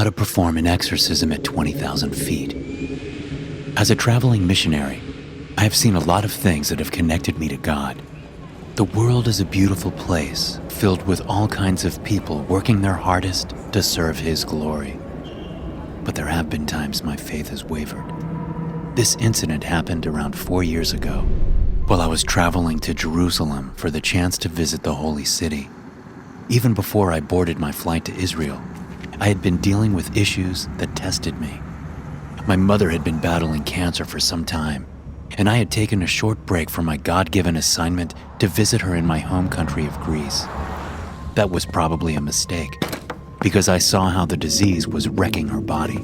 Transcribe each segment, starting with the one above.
How to perform an exorcism at 20,000 feet. As a traveling missionary, I have seen a lot of things that have connected me to God. The world is a beautiful place, filled with all kinds of people working their hardest to serve His glory. But there have been times my faith has wavered. This incident happened around 4 years ago, while I was traveling to Jerusalem for the chance to visit the Holy City. Even before I boarded my flight to Israel, I had been dealing with issues that tested me. My mother had been battling cancer for some time, and I had taken a short break from my God-given assignment to visit her in my home country of Greece. That was probably a mistake, because I saw how the disease was wrecking her body.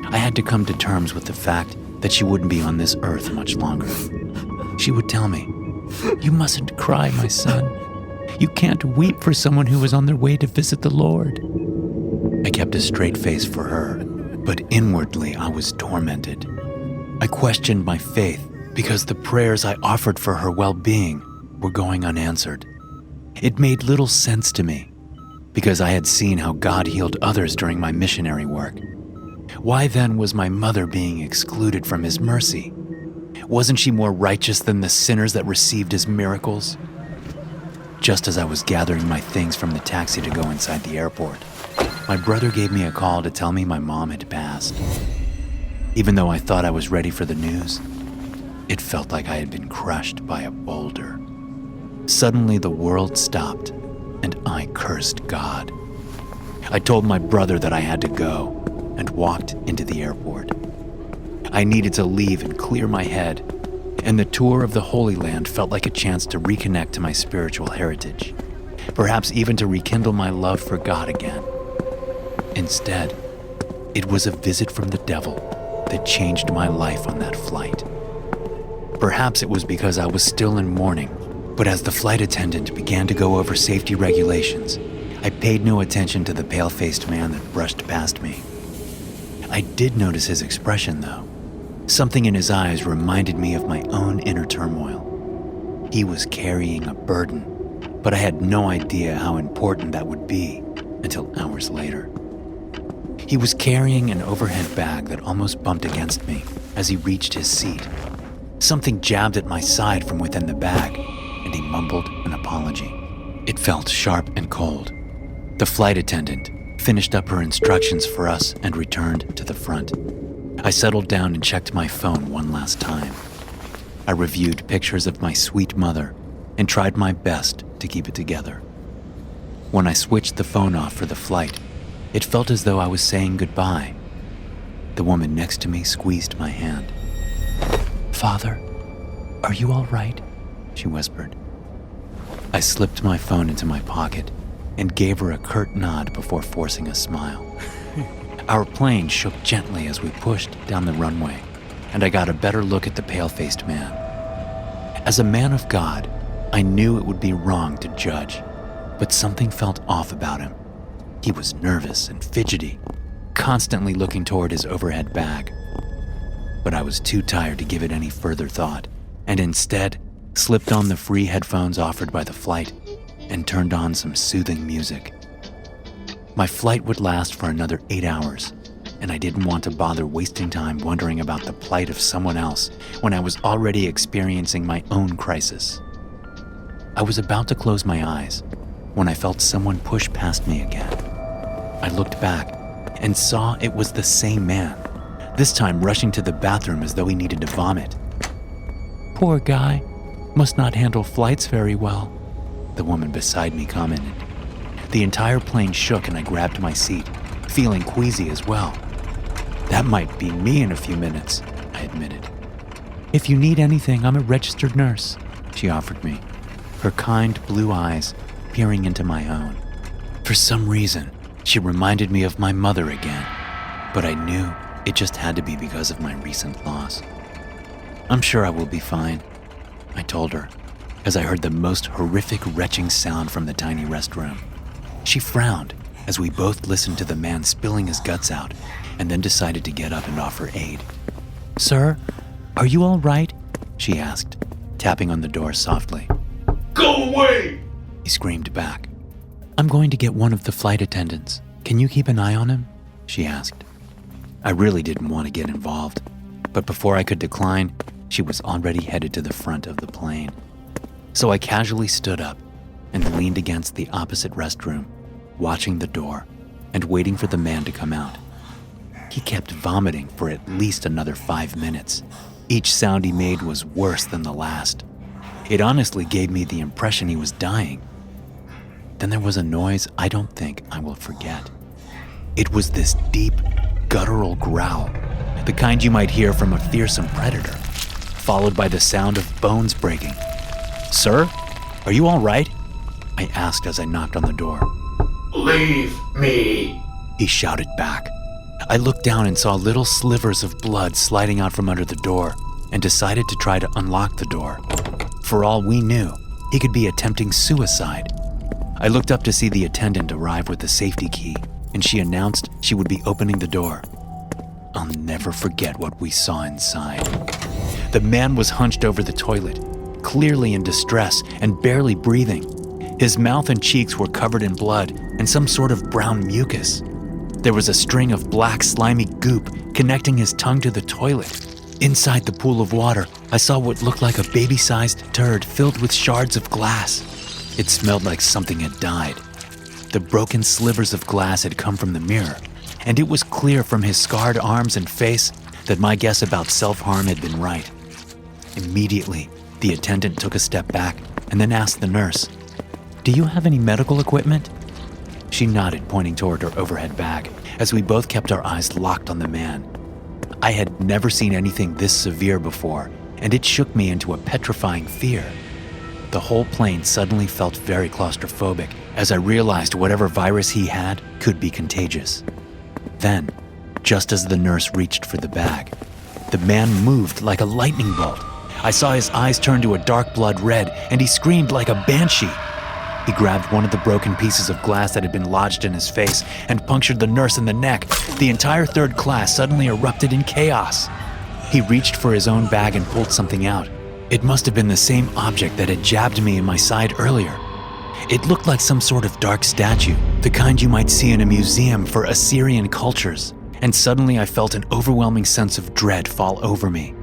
I had to come to terms with the fact that she wouldn't be on this earth much longer. She would tell me, "You mustn't cry, my son. You can't weep for someone who is on their way to visit the Lord." I kept a straight face for her, but inwardly I was tormented. I questioned my faith because the prayers I offered for her well-being were going unanswered. It made little sense to me because I had seen how God healed others during my missionary work. Why then was my mother being excluded from His mercy? Wasn't she more righteous than the sinners that received His miracles? Just as I was gathering my things from the taxi to go inside the airport, my brother gave me a call to tell me my mom had passed. Even though I thought I was ready for the news, it felt like I had been crushed by a boulder. Suddenly the world stopped, and I cursed God. I told my brother that I had to go, and walked into the airport. I needed to leave and clear my head, and the tour of the Holy Land felt like a chance to reconnect to my spiritual heritage, perhaps even to rekindle my love for God again. Instead, it was a visit from the devil that changed my life on that flight. Perhaps it was because I was still in mourning, but as the flight attendant began to go over safety regulations, I paid no attention to the pale-faced man that brushed past me. I did notice his expression, though. Something in his eyes reminded me of my own inner turmoil. He was carrying a burden, but I had no idea how important that would be until hours later. He was carrying an overhead bag that almost bumped against me as he reached his seat. Something jabbed at my side from within the bag, and he mumbled an apology. It felt sharp and cold. The flight attendant finished up her instructions for us and returned to the front. I settled down and checked my phone one last time. I reviewed pictures of my sweet mother and tried my best to keep it together. When I switched the phone off for the flight, it felt as though I was saying goodbye. The woman next to me squeezed my hand. "Father, are you all right?" she whispered. I slipped my phone into my pocket and gave her a curt nod before forcing a smile. Our plane shook gently as we pushed down the runway, and I got a better look at the pale-faced man. As a man of God, I knew it would be wrong to judge, but something felt off about him. He was nervous and fidgety, constantly looking toward his overhead bag. But I was too tired to give it any further thought, and instead slipped on the free headphones offered by the flight and turned on some soothing music. My flight would last for another 8 hours, and I didn't want to bother wasting time wondering about the plight of someone else when I was already experiencing my own crisis. I was about to close my eyes when I felt someone push past me again. I looked back and saw it was the same man, this time rushing to the bathroom as though he needed to vomit. "Poor guy, must not handle flights very well," the woman beside me commented. The entire plane shook and I grabbed my seat, feeling queasy as well. "That might be me in a few minutes," I admitted. "If you need anything, I'm a registered nurse," she offered me, her kind blue eyes peering into my own. For some reason, she reminded me of my mother again, but I knew it just had to be because of my recent loss. "I'm sure I will be fine," I told her, as I heard the most horrific retching sound from the tiny restroom. She frowned as we both listened to the man spilling his guts out and then decided to get up and offer aid. "Sir, are you all right?" she asked, tapping on the door softly. "Go away!" he screamed back. "I'm going to get one of the flight attendants. Can you keep an eye on him?" she asked. I really didn't want to get involved, but before I could decline, she was already headed to the front of the plane. So I casually stood up and leaned against the opposite restroom, watching the door and waiting for the man to come out. He kept vomiting for at least another 5 minutes. Each sound he made was worse than the last. It honestly gave me the impression he was dying. Then there was a noise I don't think I will forget. It was this deep, guttural growl, the kind you might hear from a fearsome predator, followed by the sound of bones breaking. "Sir, are you all right?" I asked as I knocked on the door. Leave me. He shouted back. I looked down and saw little slivers of blood sliding out from under the door and decided to try to unlock the door. For all we knew, he could be attempting suicide. I looked up to see the attendant arrive with the safety key, and she announced she would be opening the door. I'll never forget what we saw inside. The man was hunched over the toilet, clearly in distress and barely breathing. His mouth and cheeks were covered in blood and some sort of brown mucus. There was a string of black, slimy goop connecting his tongue to the toilet. Inside the pool of water, I saw what looked like a baby-sized turd filled with shards of glass. It smelled like something had died. The broken slivers of glass had come from the mirror, and it was clear from his scarred arms and face that my guess about self-harm had been right. Immediately, the attendant took a step back and then asked the nurse, "Do you have any medical equipment?" She nodded, pointing toward her overhead bag, as we both kept our eyes locked on the man. I had never seen anything this severe before, and it shook me into a petrifying fear. The whole plane suddenly felt very claustrophobic as I realized whatever virus he had could be contagious. Then, just as the nurse reached for the bag, the man moved like a lightning bolt. I saw his eyes turn to a dark blood red, and he screamed like a banshee. He grabbed one of the broken pieces of glass that had been lodged in his face and punctured the nurse in the neck. The entire third class suddenly erupted in chaos. He reached for his own bag and pulled something out. It must have been the same object that had jabbed me in my side earlier. It looked like some sort of dark statue, the kind you might see in a museum for Assyrian cultures, and suddenly I felt an overwhelming sense of dread fall over me.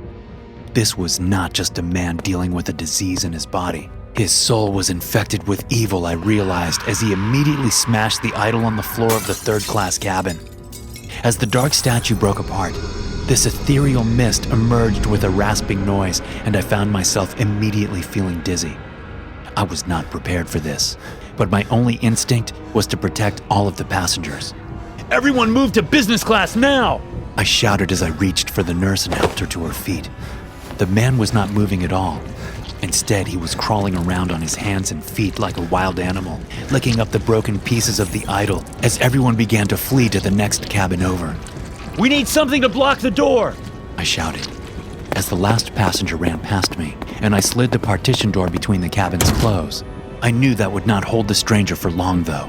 This was not just a man dealing with a disease in his body. His soul was infected with evil, I realized, as he immediately smashed the idol on the floor of the third-class cabin. As the dark statue broke apart, this ethereal mist emerged with a rasping noise, and I found myself immediately feeling dizzy. I was not prepared for this, but my only instinct was to protect all of the passengers. "Everyone move to business class now!" I shouted as I reached for the nurse and helped her to her feet. The man was not moving at all. Instead, he was crawling around on his hands and feet like a wild animal, licking up the broken pieces of the idol as everyone began to flee to the next cabin over. "We need something to block the door!" I shouted. As the last passenger ran past me, and I slid the partition door between the cabins close. I knew that would not hold the stranger for long, though.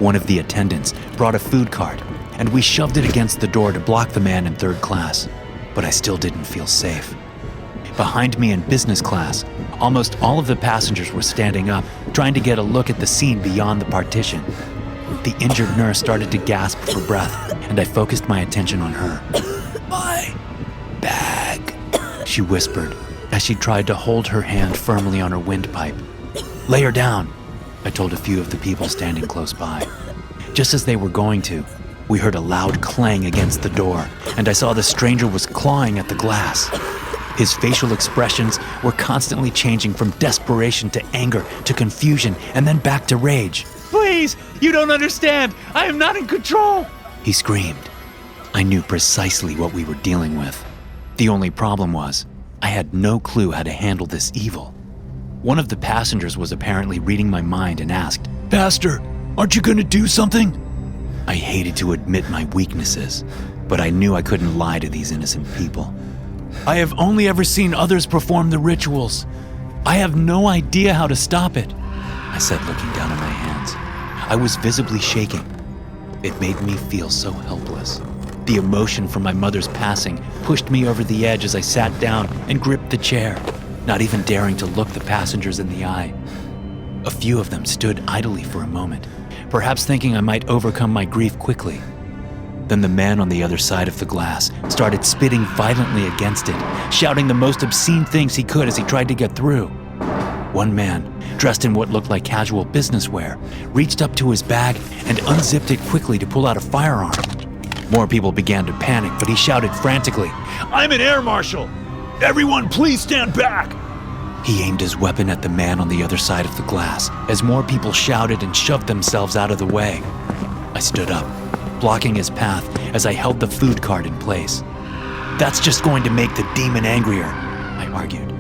One of the attendants brought a food cart, and we shoved it against the door to block the man in third class, but I still didn't feel safe. Behind me in business class, almost all of the passengers were standing up, trying to get a look at the scene beyond the partition. The injured nurse started to gasp for breath, and I focused my attention on her. "My bag," she whispered, as she tried to hold her hand firmly on her windpipe. "Lay her down," I told a few of the people standing close by. Just as they were going to, we heard a loud clang against the door, and I saw the stranger was clawing at the glass. His facial expressions were constantly changing from desperation to anger to confusion and then back to rage. "Please, you don't understand. I am not in control," he screamed. I knew precisely what we were dealing with. The only problem was, I had no clue how to handle this evil. One of the passengers was apparently reading my mind and asked, "Pastor, aren't you going to do something?" I hated to admit my weaknesses, but I knew I couldn't lie to these innocent people. "I have only ever seen others perform the rituals. I have no idea how to stop it," I said, looking down at my hands. I was visibly shaking. It made me feel so helpless. The emotion from my mother's passing pushed me over the edge as I sat down and gripped the chair, not even daring to look the passengers in the eye. A few of them stood idly for a moment, perhaps thinking I might overcome my grief quickly. Then the man on the other side of the glass started spitting violently against it, shouting the most obscene things he could as he tried to get through. One man, dressed in what looked like casual business wear, reached up to his bag and unzipped it quickly to pull out a firearm. More people began to panic, but he shouted frantically, "I'm an air marshal! Everyone, please stand back!" He aimed his weapon at the man on the other side of the glass as more people shouted and shoved themselves out of the way. I stood up, blocking his path as I held the food cart in place. "That's just going to make the demon angrier," I argued.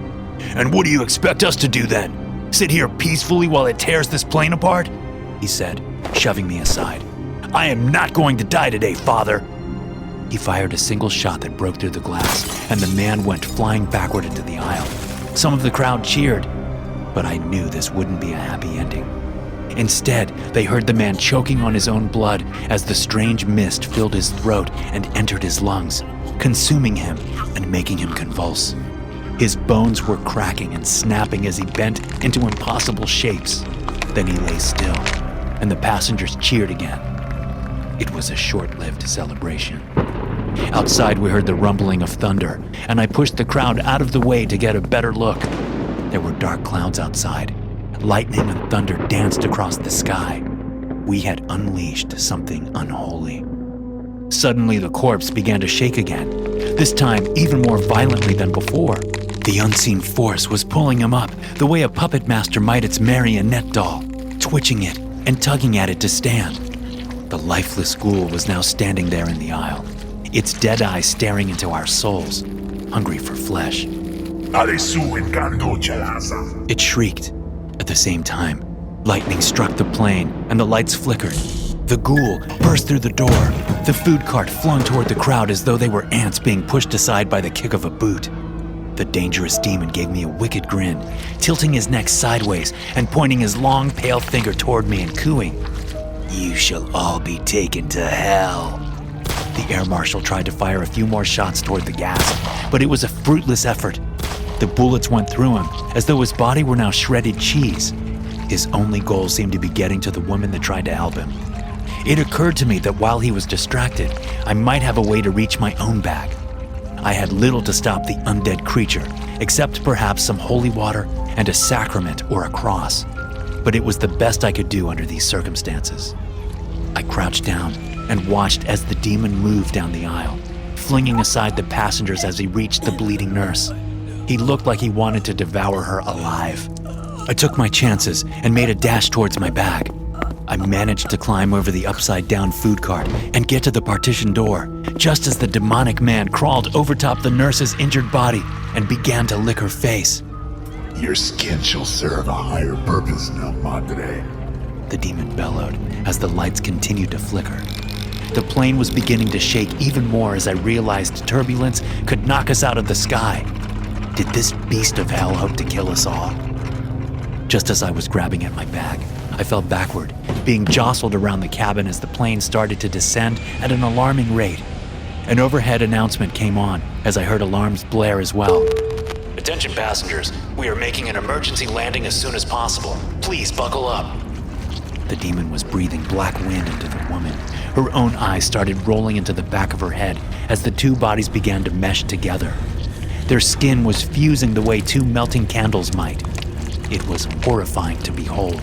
"And what do you expect us to do then? Sit here peacefully while it tears this plane apart?" he said, shoving me aside. "I am not going to die today, Father." He fired a single shot that broke through the glass, and the man went flying backward into the aisle. Some of the crowd cheered, but I knew this wouldn't be a happy ending. Instead, they heard the man choking on his own blood as the strange mist filled his throat and entered his lungs, consuming him and making him convulse. His bones were cracking and snapping as he bent into impossible shapes. Then he lay still, and the passengers cheered again. It was a short-lived celebration. Outside, we heard the rumbling of thunder, and I pushed the crowd out of the way to get a better look. There were dark clouds outside. Lightning and thunder danced across the sky. We had unleashed something unholy. Suddenly, the corpse began to shake again, this time even more violently than before. The unseen force was pulling him up, the way a puppet master might its marionette doll, twitching it and tugging at it to stand. The lifeless ghoul was now standing there in the aisle, its dead eyes staring into our souls, hungry for flesh. It shrieked. At the same time, lightning struck the plane and the lights flickered. The ghoul burst through the door, the food cart flung toward the crowd as though they were ants being pushed aside by the kick of a boot. The dangerous demon gave me a wicked grin, tilting his neck sideways and pointing his long, pale finger toward me and cooing, "You shall all be taken to hell." The air marshal tried to fire a few more shots toward the gas, but it was a fruitless effort. The bullets went through him as though his body were now shredded cheese. His only goal seemed to be getting to the woman that tried to help him. It occurred to me that while he was distracted, I might have a way to reach my own bag. I had little to stop the undead creature, except perhaps some holy water and a sacrament or a cross. But it was the best I could do under these circumstances. I crouched down and watched as the demon moved down the aisle, flinging aside the passengers as he reached the bleeding nurse. He looked like he wanted to devour her alive. I took my chances and made a dash towards my bag. I managed to climb over the upside-down food cart and get to the partition door, just as the demonic man crawled over top the nurse's injured body and began to lick her face. Your skin shall serve a higher purpose now, Madre. The demon bellowed as the lights continued to flicker. The plane was beginning to shake even more as I realized turbulence could knock us out of the sky. Did this beast of hell hope to kill us all? Just as I was grabbing at my bag, I fell backward, being jostled around the cabin as the plane started to descend at an alarming rate. An overhead announcement came on as I heard alarms blare as well. "Attention passengers, we are making an emergency landing as soon as possible. Please buckle up." The demon was breathing black wind into the woman. Her own eyes started rolling into the back of her head as the two bodies began to mesh together. Their skin was fusing the way two melting candles might. It was horrifying to behold,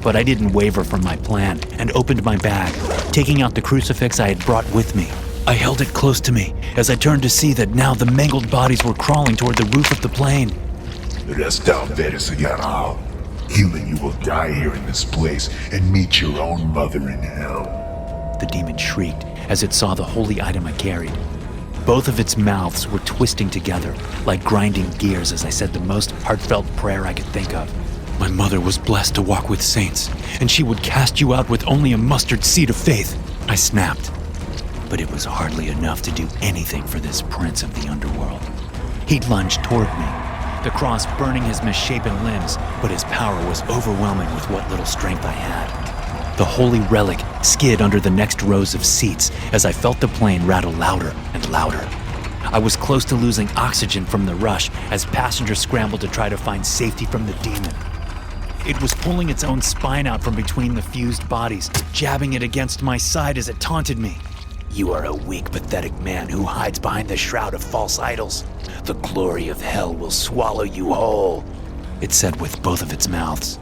but I didn't waver from my plan and opened my bag, taking out the crucifix I had brought with me. I held it close to me as I turned to see that now the mangled bodies were crawling toward the roof of the plane. Rest down there, Señor. Human, you will die here in this place and meet your own mother in hell. The demon shrieked as it saw the holy item I carried. Both of its mouths were twisting together like grinding gears as I said the most heartfelt prayer I could think of. "My mother was blessed to walk with saints, and she would cast you out with only a mustard seed of faith," I snapped. But it was hardly enough to do anything for this prince of the underworld. He lunged toward me, the cross burning his misshapen limbs, but his power was overwhelming with what little strength I had. The holy relic skid under the next rows of seats as I felt the plane rattle louder and louder. I was close to losing oxygen from the rush as passengers scrambled to try to find safety from the demon. It was pulling its own spine out from between the fused bodies, jabbing it against my side as it taunted me. You are a weak, pathetic man who hides behind the shroud of false idols. The glory of hell will swallow you whole, it said with both of its mouths.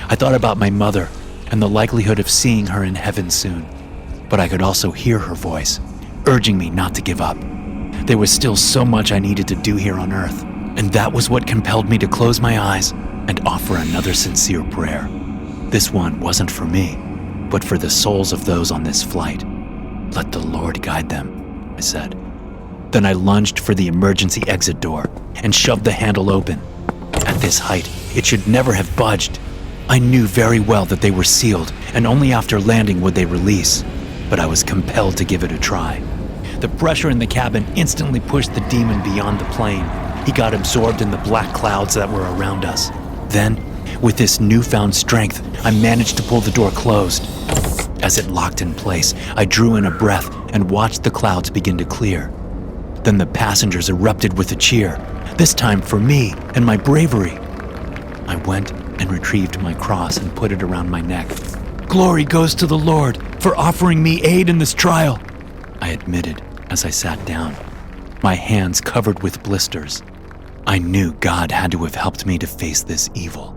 I thought about my mother and the likelihood of seeing her in heaven soon, but I could also hear her voice, urging me not to give up. There was still so much I needed to do here on Earth, and that was what compelled me to close my eyes and offer another sincere prayer. This one wasn't for me, but for the souls of those on this flight. Let the Lord guide them, I said. Then I lunged for the emergency exit door and shoved the handle open. At this height, it should never have budged. I knew very well that they were sealed, and only after landing would they release, but I was compelled to give it a try. The pressure in the cabin instantly pushed the demon beyond the plane. He got absorbed in the black clouds that were around us. Then, with this newfound strength, I managed to pull the door closed. As it locked in place, I drew in a breath and watched the clouds begin to clear. Then the passengers erupted with a cheer, this time for me and my bravery. I went and retrieved my cross and put it around my neck. Glory goes to the Lord for offering me aid in this trial, I admitted as I sat down, my hands covered with blisters. I knew God had to have helped me to face this evil.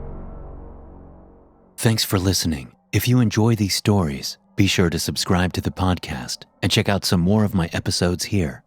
Thanks for listening. If you enjoy these stories, be sure to subscribe to the podcast and check out some more of my episodes here.